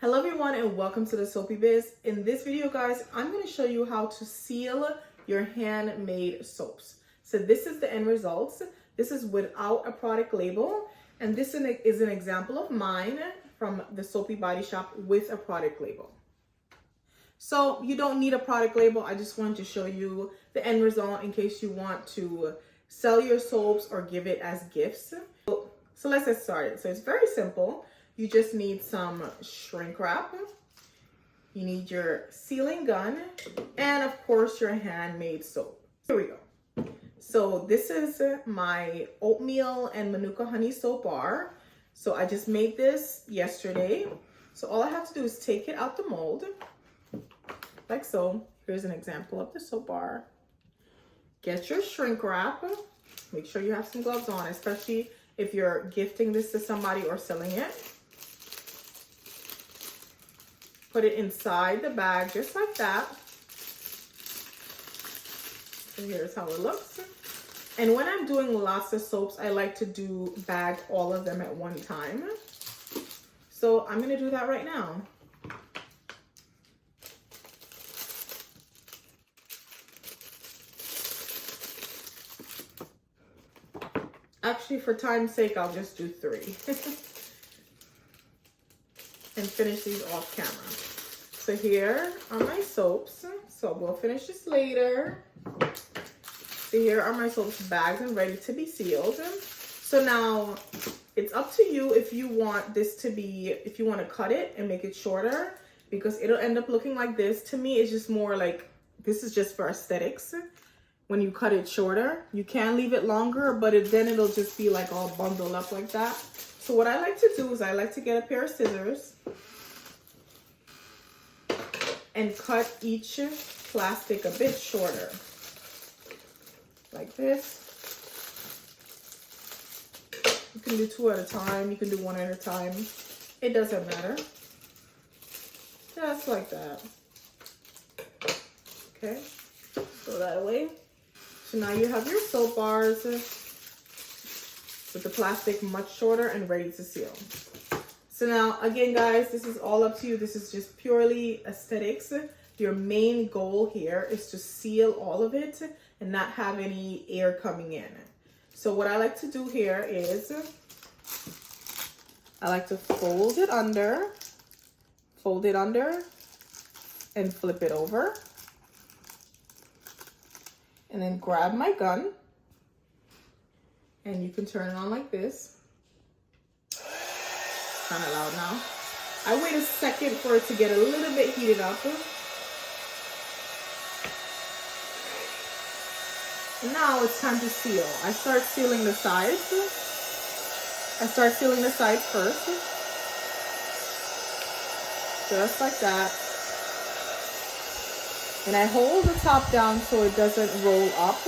Hello everyone and welcome to the Soapy Biz. In this video guys, I'm going to show you how to seal your handmade soaps. So this is the end results. This is without a product label, and this is an example of mine from the Soapy Body Shop with a product label. So you don't need a product label. I just wanted to show you the end result in case you want to sell your soaps or give it as gifts. So let's get started. So it's very simple. You just need some shrink wrap, you need your sealing gun, and of course your handmade soap. Here we go. So this is my oatmeal and manuka honey soap bar. So I just made this yesterday. So all I have to do is take it out the mold, like so. Here's an example of the soap bar. Get your shrink wrap. Make sure you have some gloves on, especially if you're gifting this to somebody or selling it. Put it inside the bag just like that. So here's how it looks. And when I'm doing lots of soaps, I like to bag all of them at one time. So I'm gonna do that right now. Actually, for time's sake, I'll just do 3. And finish these off camera. So here are my soaps. So we'll finish this later. So here are my soaps bagged and ready to be sealed. So now it's up to you if you want this to be, if you want to cut it and make it shorter, because it'll end up looking like this. To me, it's just more like, this is just for aesthetics. When you cut it shorter, you can leave it longer, but then it'll just be like all bundled up like that. So what I like to do is I like to get a pair of scissors and cut each plastic a bit shorter, like this. You can do 2 at a time, you can do 1 at a time. It doesn't matter. Just like that. Okay, throw that away. So now you have your soap bars with the plastic much shorter and ready to seal. So now, again, guys, this is all up to you. This is just purely aesthetics. Your main goal here is to seal all of it and not have any air coming in. So what I like to do here is I like to fold it under, and flip it over. And then grab my gun, and you can turn it on like this. Kind of loud now. I wait a second for it to get a little bit heated up. And now it's time to seal. I start sealing the sides. First. Just like that. And I hold the top down so it doesn't roll up.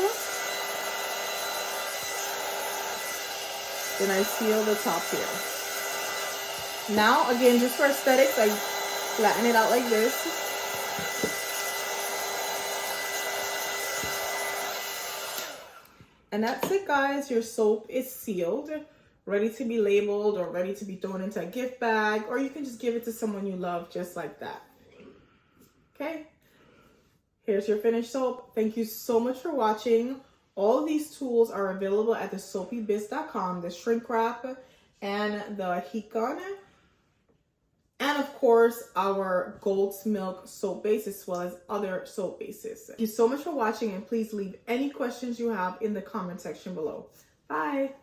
Then I seal the top here. Now, again, just for aesthetics, I flatten it out like this. And that's it, guys. Your soap is sealed, ready to be labeled or ready to be thrown into a gift bag, or you can just give it to someone you love just like that. Okay? Here's your finished soap. Thank you so much for watching. All of these tools are available at thesoapybiz.com, the shrink wrap and the heat gun. And of course, our Gold's Milk soap base, as well as other soap bases. Thank you so much for watching, and please leave any questions you have in the comment section below. Bye.